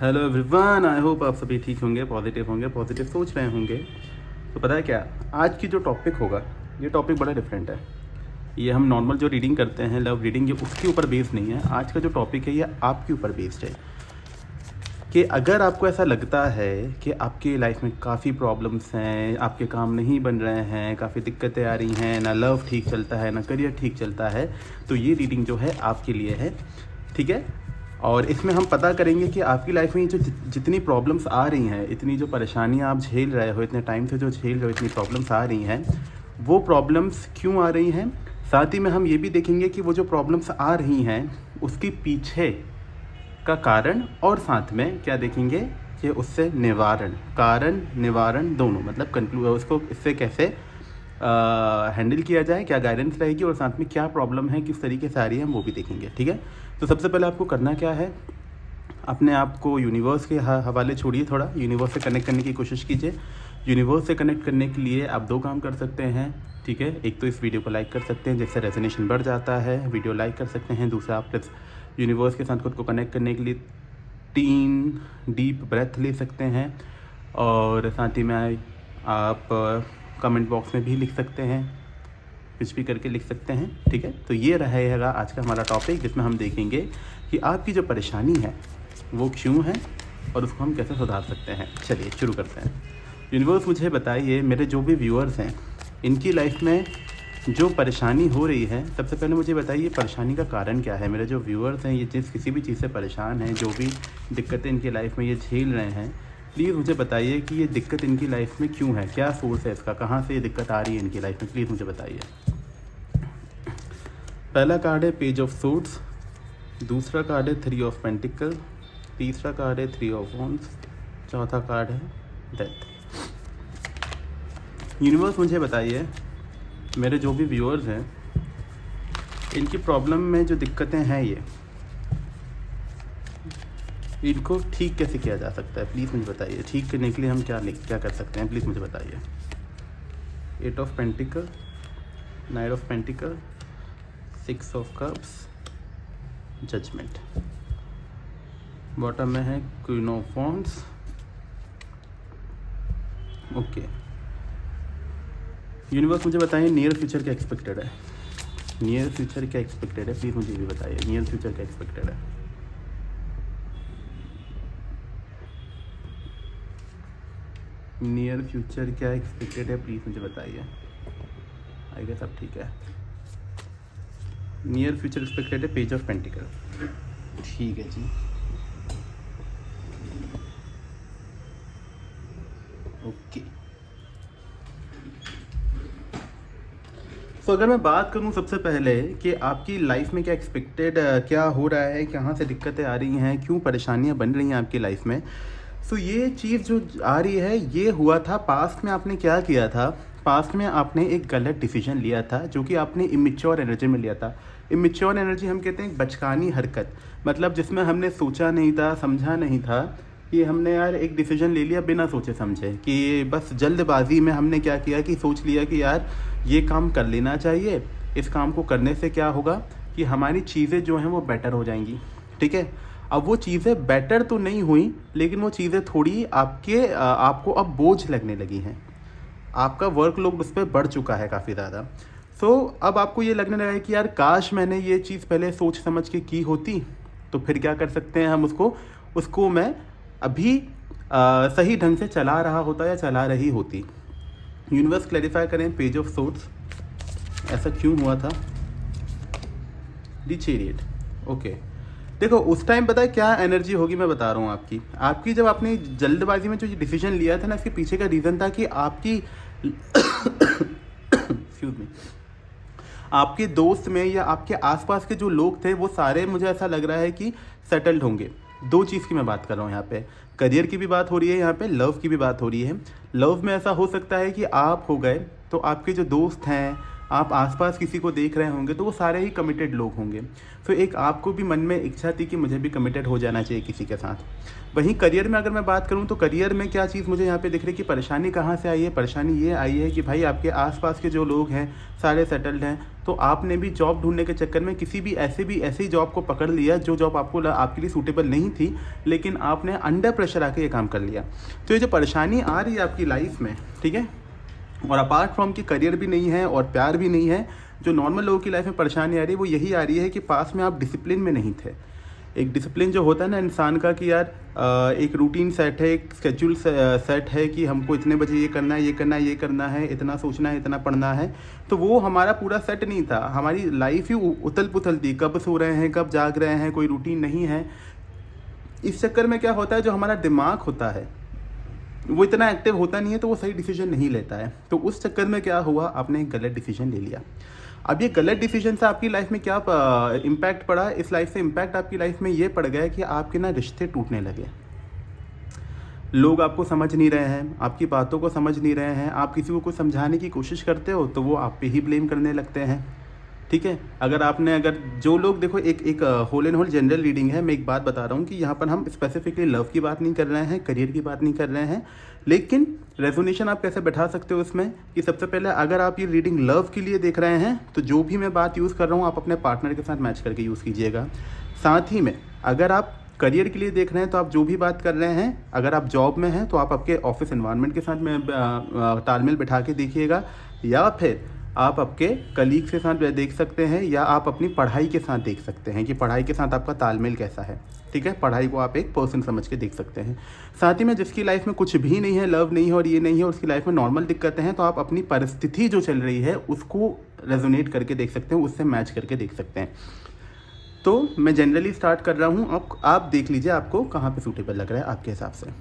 Hello everyone, I hope आप सभी ठीक होंगे, पॉजिटिव सोच रहे होंगे। तो पता है क्या, आज की जो टॉपिक होगा, ये टॉपिक बड़ा डिफरेंट है। ये हम नॉर्मल जो रीडिंग करते हैं, लव रीडिंग, ये उसके ऊपर बेस्ड नहीं है। आज का जो टॉपिक है ये आपके ऊपर बेस्ड है कि अगर आपको ऐसा लगता है कि आपकी लाइफ में काफ़ी प्रॉब्लम्स हैं, आपके काम नहीं बन रहे हैं, काफ़ी दिक्कतें आ रही हैं, ना लव ठीक चलता है, ना करियर ठीक चलता है, तो ये रीडिंग जो है आपके लिए है। ठीक है। और इसमें हम पता करेंगे कि आपकी लाइफ में जो जितनी प्रॉब्लम्स आ रही हैं, इतनी जो परेशानियां आप झेल रहे हो, इतने टाइम से जो झेल रहे हो, इतनी प्रॉब्लम्स आ रही हैं, वो प्रॉब्लम्स क्यों आ रही हैं। साथ ही में हम ये भी देखेंगे कि वो जो प्रॉब्लम्स आ रही हैं उसके पीछे का कारण, और साथ में क्या देखेंगे कि उससे निवारण, कारण निवारण दोनों, मतलब उसको इससे कैसे हैंडल किया जाए, क्या गाइडेंस रहेगी, और साथ में क्या प्रॉब्लम है, किस तरीके से आ रही है, हम वो भी देखेंगे। ठीक है। तो सबसे पहले आपको करना क्या है, अपने आप को यूनिवर्स के हवाले छोड़िए, थोड़ा यूनिवर्स से कनेक्ट करने की कोशिश कीजिए। यूनिवर्स से कनेक्ट करने के लिए आप दो काम कर सकते हैं। ठीक है। एक तो इस वीडियो को लाइक कर सकते हैं, जिससे रेजोनेशन बढ़ जाता है, वीडियो लाइक कर सकते हैं। दूसरा, आप यूनिवर्स के साथ खुद को कनेक्ट करने के लिए 3 डीप ब्रेथ ले सकते हैं, और साथ ही में आप कमेंट बॉक्स में भी लिख सकते हैं, कुछ भी करके लिख सकते हैं। ठीक है। तो ये रहेगा आज का हमारा टॉपिक, जिसमें हम देखेंगे कि आपकी जो परेशानी है वो क्यों है और उसको हम कैसे सुधार सकते हैं। चलिए शुरू करते हैं। यूनिवर्स, मुझे बताइए, मेरे जो भी व्यूअर्स हैं, इनकी लाइफ में जो परेशानी हो रही है, सबसे पहले मुझे बताइए परेशानी का कारण क्या है। मेरे जो व्यूअर्स हैं, ये किसी भी चीज़ से परेशान हैं, जो भी दिक्कतें इनकी लाइफ में ये झेल रहे हैं, प्लीज़ मुझे बताइए कि ये दिक्कत इनकी लाइफ में क्यों है, क्या सोर्स है इसका, कहाँ से ये दिक्कत आ रही है इनकी लाइफ में, प्लीज़ मुझे बताइए। पहला कार्ड है पेज ऑफ सूट्स, दूसरा कार्ड है 3 ऑफ पेंटिकल, तीसरा कार्ड है 3 ऑफ वॉन्ड्स, चौथा कार्ड है डेथ। यूनिवर्स, मुझे बताइए, मेरे जो भी व्यूअर्स हैं, इनकी प्रॉब्लम में जो दिक्कतें हैं, इनको ठीक कैसे किया जा सकता है, प्लीज़ मुझे बताइए। ठीक करने के लिए हम क्या कर सकते हैं, प्लीज़ मुझे बताइए। 8 of pentacle, 9 of pentacle, 6 of cups, judgment. Bottom में है queen of wands. Okay. Universe, मुझे बताइए नियर फ्यूचर क्या एक्सपेक्टेड है। नियर फ्यूचर क्या एक्सपेक्टेड है, प्लीज़ मुझे भी बताइए। नियर फ्यूचर क्या एक्सपेक्टेड है। नियर फ्यूचर क्या एक्सपेक्टेड है, प्लीज़ मुझे बताइए। आई गेस सब ठीक है। नियर फ्यूचर एक्सपेक्टेड है पेज ऑफ पेंटिकल। ठीक है जी। ओके। तो अगर मैं बात करूं सबसे पहले कि आपकी लाइफ में क्या एक्सपेक्टेड, क्या हो रहा है, कहाँ से दिक्कतें आ रही हैं, क्यों परेशानियां बन रही हैं आपकी लाइफ में, तो ये चीज़ जो आ रही है, ये हुआ था पास्ट में। आपने क्या किया था, पास्ट में आपने एक गलत डिसीजन लिया था, जो कि आपने इमेच्योर एनर्जी में लिया था। इमेच्योर एनर्जी हम कहते हैं बचकानी हरकत, मतलब जिसमें हमने सोचा नहीं था, समझा नहीं था, कि हमने यार एक डिसीजन ले लिया बिना सोचे समझे, कि बस जल्दबाजी में हमने क्या किया कि सोच लिया कि यार ये काम कर लेना चाहिए, इस काम को करने से क्या होगा कि हमारी चीज़ें जो हैं वो बेटर हो जाएंगी। ठीक है। अब वो चीज़ें बेटर तो नहीं हुई, लेकिन वो चीज़ें थोड़ी आपको अब बोझ लगने लगी हैं, आपका वर्कलोड उस पर बढ़ चुका है काफ़ी ज़्यादा। सो अब आपको ये लगने लगा है कि यार काश मैंने ये चीज़ पहले सोच समझ के की होती, तो फिर क्या कर सकते हैं हम, उसको मैं अभी सही ढंग से चला रहा होता या चला रही होती। यूनिवर्स, क्लैरिफाई करें पेज ऑफ सोर्ट्स, ऐसा क्यों हुआ था। दी चैरियट। ओके। देखो, उस टाइम पता है क्या एनर्जी होगी, मैं बता रहा हूँ आपकी जब आपने जल्दबाजी में जो डिसीजन लिया था ना, इसके पीछे का रीज़न था कि आपकी एक्सक्यूज मी, आपके दोस्त में या आपके आसपास के जो लोग थे, वो सारे, मुझे ऐसा लग रहा है कि सेटल्ड होंगे। दो चीज़ की मैं बात कर रहा हूँ यहाँ पे, करियर की भी बात हो रही है, यहाँ पे लव की भी बात हो रही है। लव में ऐसा हो सकता है कि आप हो गए, तो आपके जो दोस्त हैं, आप आसपास किसी को देख रहे होंगे तो वो सारे ही कमिटेड लोग होंगे। तो एक आपको भी मन में इच्छा थी कि मुझे भी कमिटेड हो जाना चाहिए किसी के साथ। वहीं करियर में अगर मैं बात करूं तो करियर में क्या चीज़ मुझे यहाँ पे दिख रही है कि परेशानी कहाँ से आई है। परेशानी ये आई है कि भाई आपके आसपास के जो लोग हैं सारे सेटल्ड हैं, तो आपने भी जॉब ढूंढने के चक्कर में किसी भी ऐसी जॉब को पकड़ लिया जो जॉब आपके लिए सूटेबल नहीं थी, लेकिन आपने अंडर प्रेशर आके ये काम कर लिया। तो ये जो परेशानी आ रही है आपकी लाइफ में, ठीक है, और अपार्ट फ्रॉम कि करियर भी नहीं है और प्यार भी नहीं है, जो नॉर्मल लोगों की लाइफ में परेशानी आ रही है वो यही आ रही है कि पास में आप डिसिप्लिन में नहीं थे। एक डिसिप्लिन जो होता है ना इंसान का कि यार एक रूटीन सेट है, एक स्केड्यूल सेट है कि हमको इतने बजे ये करना है, ये करना है, ये करना है, इतना सोचना है, इतना पढ़ना है, तो वो हमारा पूरा सेट नहीं था। हमारी लाइफ ही उथल पुथल थी, कब सो रहे हैं, कब जाग रहे हैं, कोई रूटीन नहीं है। इस चक्कर में क्या होता है, जो हमारा दिमाग होता है वो इतना एक्टिव होता नहीं है, तो वो सही डिसीजन नहीं लेता है। तो उस चक्कर में क्या हुआ, आपने एक गलत डिसीजन ले लिया। अब ये गलत डिसीजन से आपकी लाइफ में क्या इम्पैक्ट पड़ा, इस लाइफ से इम्पैक्ट आपकी लाइफ में ये पड़ गया कि आपके ना रिश्ते टूटने लगे। लोग आपको समझ नहीं रहे हैं, आपकी बातों को समझ नहीं रहे हैं, आप किसी को कुछ समझाने की कोशिश करते हो तो वो आप पे ही ब्लेम करने लगते हैं, ठीक है। अगर जो लोग देखो, एक whole and whole general reading है। मैं एक बात बता रहा हूँ कि यहाँ पर हम स्पेसिफिकली लव की बात नहीं कर रहे हैं, करियर की बात नहीं कर रहे हैं, लेकिन रेजोनेशन आप कैसे बैठा सकते हो इसमें कि सबसे पहले अगर आप ये रीडिंग लव के लिए देख रहे हैं तो जो भी मैं बात यूज़ कर रहा हूँ आप अपने पार्टनर के साथ मैच करके यूज़ कीजिएगा। साथ ही में अगर आप करियर के लिए देख रहे हैं तो आप जो भी बात कर रहे हैं, अगर आप जॉब में हैं तो आप आपके ऑफिस एनवायरनमेंट के साथ में तालमेल बैठा के देखिएगा, या फिर आप आपके कलीग के साथ देख सकते हैं, या आप अपनी पढ़ाई के साथ देख सकते हैं कि पढ़ाई के साथ आपका तालमेल कैसा है, ठीक है। पढ़ाई को आप एक पर्सन समझ के देख सकते हैं। साथ ही में जिसकी लाइफ में कुछ भी नहीं है, लव नहीं है और ये नहीं है, उसकी लाइफ में नॉर्मल दिक्कतें हैं, तो आप अपनी परिस्थिति जो चल रही है उसको रेजोनेट करके देख सकते हैं, उससे मैच करके देख सकते हैं। तो मैं जनरली स्टार्ट कर रहा हूँ, आप देख लीजिए आपको कहाँ पे सूटेबल लग रहा है आपके हिसाब से।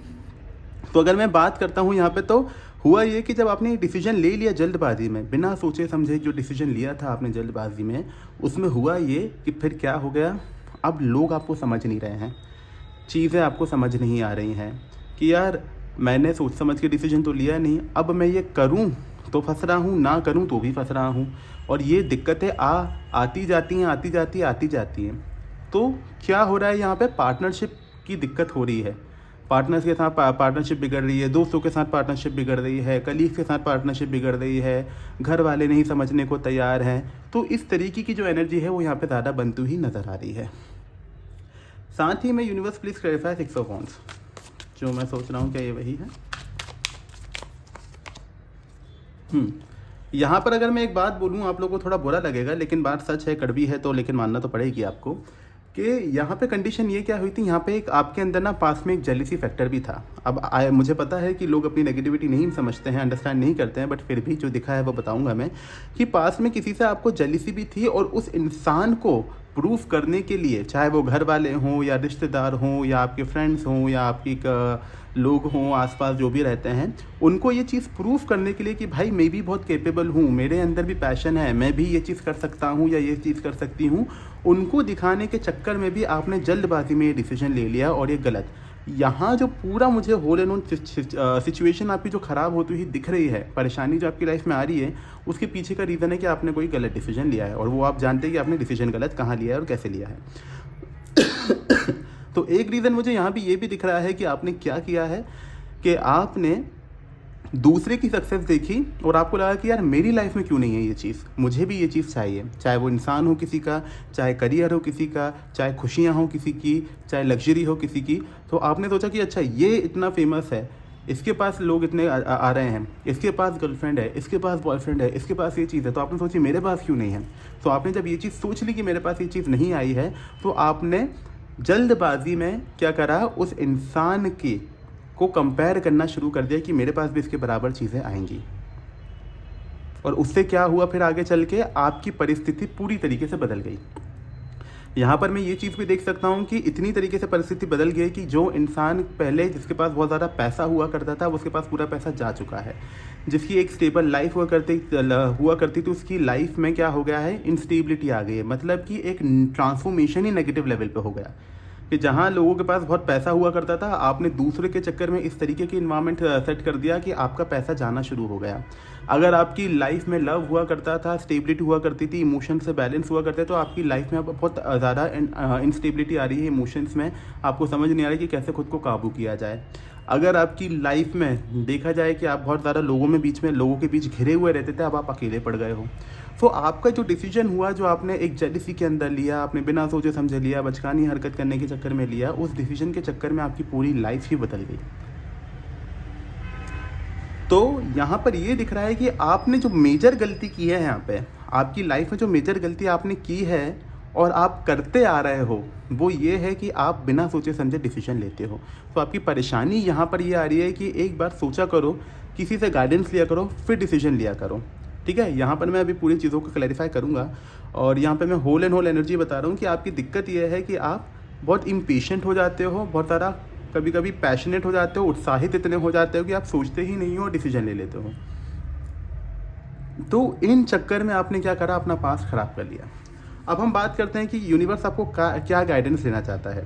तो अगर मैं बात करता हूँ यहाँ पे, तो हुआ ये कि जब आपने डिसीजन ले लिया जल्दबाजी में, बिना सोचे समझे जो डिसीजन लिया था आपने जल्दबाजी में, उसमें हुआ ये कि फिर क्या हो गया, अब लोग आपको समझ नहीं रहे हैं, चीज़ें आपको समझ नहीं आ रही हैं कि यार मैंने सोच समझ के डिसीजन तो लिया नहीं, अब मैं ये करूँ तो फंस रहा हूँ, ना करूँ तो भी फंस रहा हूँ, और ये दिक्कतें आती जाती हैं। तो क्या हो रहा है यहाँ पे, पार्टनरशिप की दिक्कत हो रही है, पार्टनर्स के साथ पार्टनरशिप बिगड़ रही है, दोस्तों के साथ पार्टनरशिप बिगड़ रही है, कलीग के साथ पार्टनरशिप बिगड़ रही है, घर वाले नहीं समझने को तैयार हैं। तो इस तरीके की जो एनर्जी है वो यहाँ पे ज़्यादा बनती हुई नज़र आ रही है। साथ ही में universe please clarify 6 of wands, जो मैं सोच रहा हूँ क्या ये वही है। यहाँ पर अगर मैं एक बात बोलूँ आप लोगों को थोड़ा बुरा लगेगा, लेकिन बात सच है, कड़वी है तो लेकिन मानना तो पड़ेगी आपको, कि यहाँ पे कंडीशन ये क्या हुई थी, यहाँ पे एक आपके अंदर ना पास में एक जेलिसी फैक्टर भी था। अब मुझे पता है कि लोग अपनी नेगेटिविटी नहीं समझते हैं, अंडरस्टैंड नहीं करते हैं, बट फिर भी जो दिखा है वो बताऊंगा मैं, कि पास में किसी से आपको जेलिसी भी थी, और उस इंसान को प्रूफ करने के लिए, चाहे वो घर वाले हों या रिश्तेदार हों या आपके फ्रेंड्स हों या आपकी लोग हों आसपास जो भी रहते हैं, उनको ये चीज़ प्रूफ करने के लिए कि भाई मैं भी बहुत कैपेबल हूँ, मेरे अंदर भी पैशन है, मैं भी ये चीज़ कर सकता हूँ या ये चीज़ कर सकती हूँ, उनको दिखाने के चक्कर में भी आपने जल्दबाजी में ये डिसीजन ले लिया, और ये गलत। यहाँ जो पूरा मुझे होल एंड ऑल सिचुएशन आपकी जो ख़राब होती हुई दिख रही है, परेशानी जो आपकी लाइफ में आ रही है, उसके पीछे का रीज़न है कि आपने कोई गलत डिसीजन लिया है, और वो आप जानते हैं कि आपने डिसीजन गलत कहाँ लिया है और कैसे लिया है। तो एक रीज़न मुझे यहाँ भी ये भी दिख रहा है कि आपने क्या किया है कि आपने दूसरे की सक्सेस देखी और आपको लगा कि यार मेरी लाइफ में क्यों नहीं है ये चीज़, मुझे भी ये चीज़ चाहिए, चाहे वो इंसान हो किसी का, चाहे करियर हो किसी का, चाहे खुशियाँ हो किसी की, चाहे लग्जरी हो किसी की। तो आपने सोचा कि अच्छा ये इतना फेमस है, इसके पास लोग इतने आ रहे हैं, इसके पास गर्लफ्रेंड है, इसके पास बॉयफ्रेंड है, इसके पास ये चीज़ है, तो आपने सोची मेरे पास क्यों नहीं है। तो आपने जब ये चीज़ सोच ली कि मेरे पास ये चीज़ नहीं आई है, तो आपने जल्दबाजी में क्या करा, उस इंसान की को कंपेयर करना शुरू कर दिया कि मेरे पास भी इसके बराबर चीज़ें आएंगी। और उससे क्या हुआ, फिर आगे चल के आपकी परिस्थिति पूरी तरीके से बदल गई। यहाँ पर मैं ये चीज़ भी देख सकता हूँ कि इतनी तरीके से परिस्थिति बदल गई कि जो इंसान पहले जिसके पास बहुत ज़्यादा पैसा हुआ करता था, उसके पास पूरा पैसा जा चुका है। जिसकी एक स्टेबल लाइफ हुआ करती थी, उसकी लाइफ में क्या हो गया है, इंस्टेबिलिटी आ गई है। मतलब कि एक ट्रांसफॉर्मेशन ही नेगेटिव लेवल पे हो गया कि जहाँ लोगों के पास बहुत पैसा हुआ करता था, आपने दूसरे के चक्कर में इस तरीके की इन्वायरमेंट सेट कर दिया कि आपका पैसा जाना शुरू हो गया। अगर आपकी लाइफ में लव हुआ करता था, स्टेबिलिटी हुआ करती थी, इमोशन से बैलेंस हुआ करते, तो आपकी लाइफ में अब बहुत ज़्यादा इंस्टेबिलिटी आ रही है इमोशंस में, आपको समझ नहीं आ रहा है कि कैसे खुद को काबू किया जाए। अगर आपकी लाइफ में देखा जाए कि आप बहुत ज़्यादा लोगों के बीच घिरे हुए रहते थे, अब आप अकेले पड़ गए हो। तो आपका जो डिसीजन हुआ, जो आपने एक जेलसी के अंदर लिया, आपने बिना सोचे समझे लिया, बचकानी हरकत करने के चक्कर में लिया, उस डिसीजन के चक्कर में आपकी पूरी लाइफ ही बदल गई। तो यहाँ पर ये दिख रहा है कि आपने जो मेजर गलती की है, यहाँ पे आपकी लाइफ में जो मेजर गलती आपने की है और आप करते आ रहे हो, वो ये है कि आप बिना सोचे समझे डिसीजन लेते हो। तो आपकी परेशानी यहाँ पर ये आ रही है कि एक बार सोचा करो, किसी से गाइडेंस लिया करो, फिर डिसीजन लिया करो। ठीक है, यहाँ पर मैं अभी पूरी चीज़ों को क्लैरिफाई करूँगा। और यहाँ पे मैं होल एंड होल एनर्जी बता रहा हूँ कि आपकी दिक्कत ये है कि आप बहुत इम्पेशेंट हो जाते हो, बहुत ज़्यादा कभी कभी पैशनेट हो जाते हो, उत्साहित इतने हो जाते हो कि आप सोचते ही नहीं हो, डिसीजन ले लेते हो। तो इन चक्कर में आपने क्या करा, अपना पास खराब कर लिया। अब हम बात करते हैं कि यूनिवर्स आपको क्या गाइडेंस देना चाहता है।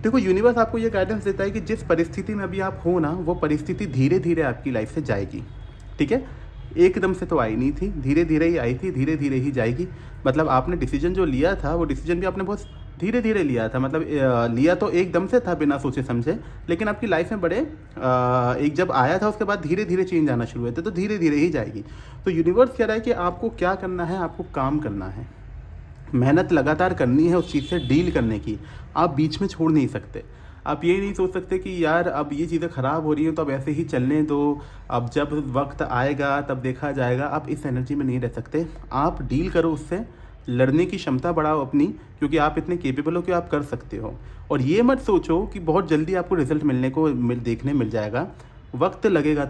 देखो, यूनिवर्स आपको ये गाइडेंस देता है कि जिस परिस्थिति में अभी आप हो ना, वो परिस्थिति धीरे धीरे आपकी लाइफ से जाएगी। ठीक है, एकदम से तो आई नहीं थी, धीरे धीरे ही आई थी, धीरे धीरे ही जाएगी। मतलब आपने डिसीजन जो लिया था, वो डिसीजन भी आपने बहुत धीरे धीरे लिया था। मतलब लिया तो एकदम से था बिना सोचे समझे, लेकिन आपकी लाइफ में बड़े एक जब आया था, उसके बाद धीरे धीरे चेंज आना शुरू हुए थे, तो धीरे धीरे ही जाएगी। तो यूनिवर्स कह रहा है कि आपको क्या करना है, आपको काम करना है, मेहनत लगातार करनी है उस चीज़ से डील करने की। आप बीच में छोड़ नहीं सकते। आप ये नहीं सोच सकते कि यार अब ये चीज़ें ख़राब हो रही हैं तो अब ऐसे ही चलने दो, अब जब वक्त आएगा तब देखा जाएगा। आप इस एनर्जी में नहीं रह सकते। आप डील करो उससे, लड़ने की क्षमता बढ़ाओ अपनी, क्योंकि आप इतने केपेबल हो कि आप कर सकते हो। और ये मत सोचो कि बहुत जल्दी आपको रिजल्ट देखने मिल जाएगा। वक्त लगेगा,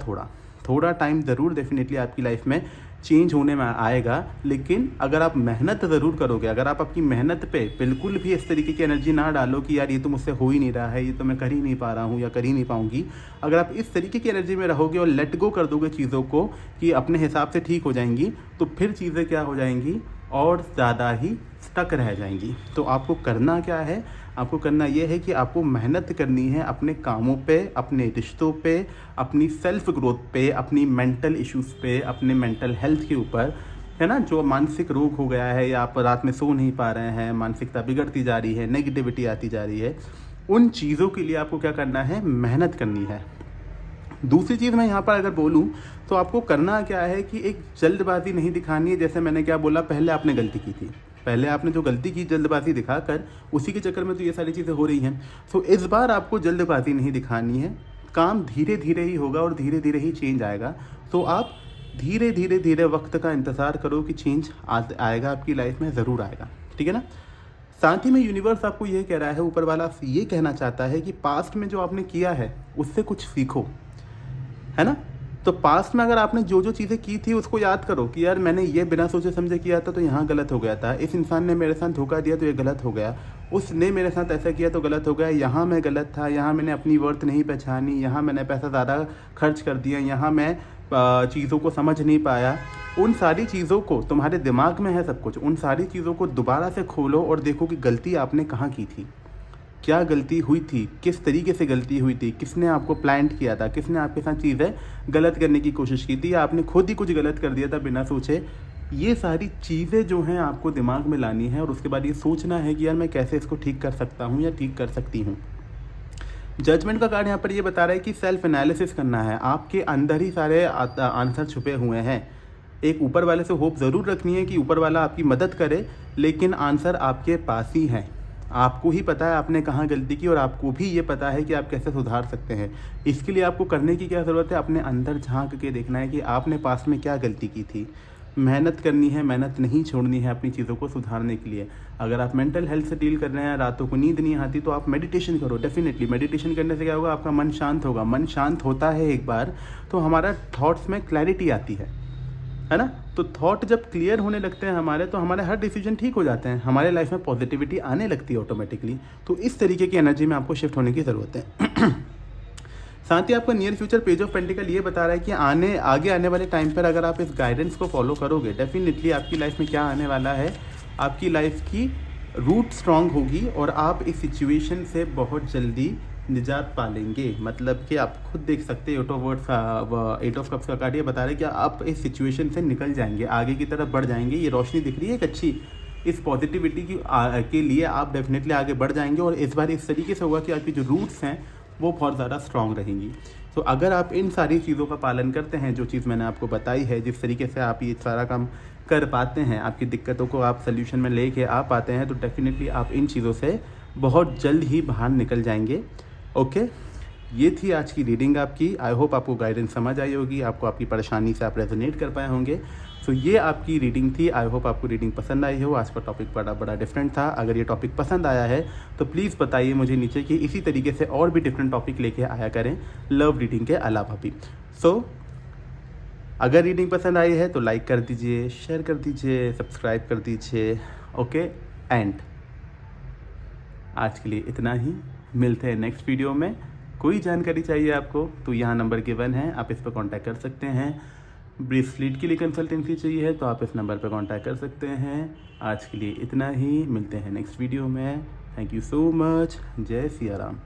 थोड़ा टाइम ज़रूर डेफिनेटली आपकी लाइफ में चेंज होने में आएगा। लेकिन अगर आप मेहनत ज़रूर करोगे, अगर आप अपनी मेहनत पे बिल्कुल भी इस तरीके की एनर्जी ना डालो कि यार ये तो मुझसे हो ही नहीं रहा है, ये तो मैं कर ही नहीं पा रहा हूँ या कर ही नहीं पाऊँगी, अगर आप इस तरीके की एनर्जी में रहोगे और लेट गो कर दोगे चीज़ों को कि अपने हिसाब से ठीक हो जाएंगी, तो फिर चीज़ें क्या हो जाएंगी, और ज़्यादा ही स्टक रह जाएंगी। तो आपको करना क्या है, आपको करना ये है कि आपको मेहनत करनी है अपने कामों पे, अपने रिश्तों पे, अपनी सेल्फ ग्रोथ पे, अपनी मेंटल इश्यूज़ पे, अपने मेंटल हेल्थ के ऊपर, है ना। जो मानसिक रोग हो गया है या आप रात में सो नहीं पा रहे हैं, मानसिकता बिगड़ती जा रही है, नेगेटिविटी आती जा रही है, उन चीज़ों के लिए आपको क्या करना है, मेहनत करनी है। दूसरी चीज़ मैं यहाँ पर अगर बोलूँ तो आपको करना क्या है कि एक जल्दबाजी नहीं दिखानी है। जैसे मैंने क्या बोला, पहले आपने गलती की थी, पहले आपने जो गलती की जल्दबाजी दिखाकर, उसी के चक्कर में तो ये सारी चीज़ें हो रही हैं। तो इस बार आपको जल्दबाजी नहीं दिखानी है, काम धीरे धीरे ही होगा और धीरे धीरे ही चेंज आएगा। तो आप धीरे धीरे वक्त का इंतज़ार करो कि चेंज आएगा आपकी लाइफ में, ज़रूर आएगा। ठीक है ना। साथ ही में यूनिवर्स आपको ये कह रहा है, ऊपर वाला ये कहना चाहता है कि पास्ट में जो आपने किया है उससे कुछ सीखो, है ना। तो पास्ट में अगर आपने जो जो चीज़ें की थी उसको याद करो कि यार मैंने ये बिना सोचे समझे किया था तो यहाँ गलत हो गया था, इस इंसान ने मेरे साथ धोखा दिया तो ये गलत हो गया, उसने मेरे साथ ऐसा किया तो गलत हो गया, यहाँ मैं गलत था, यहाँ मैंने अपनी वर्थ नहीं पहचानी, यहाँ मैंने पैसा ज़्यादा खर्च कर दिया, यहाँ मैं चीज़ों को समझ नहीं पाया। उन सारी चीज़ों को, तुम्हारे दिमाग में है सब कुछ, उन सारी चीज़ों को दोबारा से खोलो और देखो कि गलती आपने कहाँ की थी, क्या गलती हुई थी, किस तरीके से गलती हुई थी, किसने आपको प्लांट किया था, किसने आपके साथ चीज़ें गलत करने की कोशिश की थी, या आपने खुद ही कुछ गलत कर दिया था बिना सोचे। ये सारी चीज़ें जो हैं आपको दिमाग में लानी है और उसके बाद ये सोचना है कि यार मैं कैसे इसको ठीक कर सकता हूँ या ठीक कर सकती हूँ। जजमेंट का कार्ड यहाँ पर ये बता रहा है कि सेल्फ एनालिसिस करना है, आपके अंदर ही सारे आंसर छुपे हुए हैं। एक ऊपर वाले से होप ज़रूर रखनी है कि ऊपर वाला आपकी मदद करे, लेकिन आंसर आपके पास ही है। आपको ही पता है आपने कहाँ गलती की और आपको भी ये पता है कि आप कैसे सुधार सकते हैं। इसके लिए आपको करने की क्या ज़रूरत है, अपने अंदर झांक के देखना है कि आपने पास्ट में क्या गलती की थी। मेहनत करनी है, मेहनत नहीं छोड़नी है अपनी चीज़ों को सुधारने के लिए। अगर आप मेंटल हेल्थ से डील कर रहे हैं, रातों को नींद नहीं आती, तो आप मेडिटेशन करो। डेफिनेटली मेडिटेशन करने से क्या होगा, आपका मन शांत होगा। मन शांत होता है एक बार तो हमारा थॉट्स में क्लैरिटी आती है ना। तो थॉट जब क्लियर होने लगते हैं हमारे, तो हमारे हर डिसीजन ठीक हो जाते हैं, हमारे लाइफ में पॉजिटिविटी आने लगती है ऑटोमेटिकली। तो इस तरीके की एनर्जी में आपको शिफ्ट होने की ज़रूरत है। साथ ही आपका near future page of pentacle ये बता रहा है कि आगे आने वाले टाइम पर अगर आप इस गाइडेंस को फॉलो करोगे, डेफिनेटली आपकी लाइफ में क्या आने वाला है, आपकी लाइफ की रूट स्ट्रांग होगी और आप इस सिचुएशन से बहुत जल्दी निजात पालेंगे। मतलब कि आप खुद देख सकते हो, 8 ऑफ कप्स का कार्ड ये बता रहे हैं कि आप इस सिचुएशन से निकल जाएंगे, आगे की तरफ बढ़ जाएंगे। ये रोशनी दिख रही है एक अच्छी, इस पॉजिटिविटी के लिए आप डेफिनेटली आगे बढ़ जाएंगे। और इस बार इस तरीके से होगा कि आपकी जो रूट्स हैं वो बहुत ज़्यादा स्ट्रांग रहेंगी। तो अगर आप इन सारी चीज़ों का पालन करते हैं, जो चीज़ मैंने आपको बताई है, जिस तरीके से आप ये सारा काम कर पाते हैं, आपकी दिक्कतों को आप सोल्यूशन में लेके आ पाते हैं, तो डेफिनेटली आप इन चीज़ों से बहुत जल्द ही बाहर निकल जाएंगे। ओके, ये थी आज की रीडिंग आपकी। आई होप आपको गाइडेंस समझ आई होगी, आपको आपकी परेशानी से आप रेजोनेट कर पाए होंगे। सो ये आपकी रीडिंग थी। आई होप आपको रीडिंग पसंद आई हो। आज का टॉपिक बड़ा डिफरेंट था। अगर ये टॉपिक पसंद आया है तो प्लीज़ बताइए मुझे नीचे कि इसी तरीके से और भी डिफरेंट टॉपिक लेके आया करें लव रीडिंग के अलावा भी। अगर रीडिंग पसंद आई है तो लाइक कर दीजिए, शेयर कर दीजिए, सब्सक्राइब कर दीजिए। ओके, एंड आज के लिए इतना ही। मिलते हैं नेक्स्ट वीडियो में। कोई जानकारी चाहिए आपको तो यहाँ नंबर गिवन है, आप इस पर कांटेक्ट कर सकते हैं। ब्रेसलेट के लिए कंसल्टेंसी चाहिए तो आप इस नंबर पर कांटेक्ट कर सकते हैं। आज के लिए इतना ही, मिलते हैं नेक्स्ट वीडियो में। Thank you so much. जय सिया राम।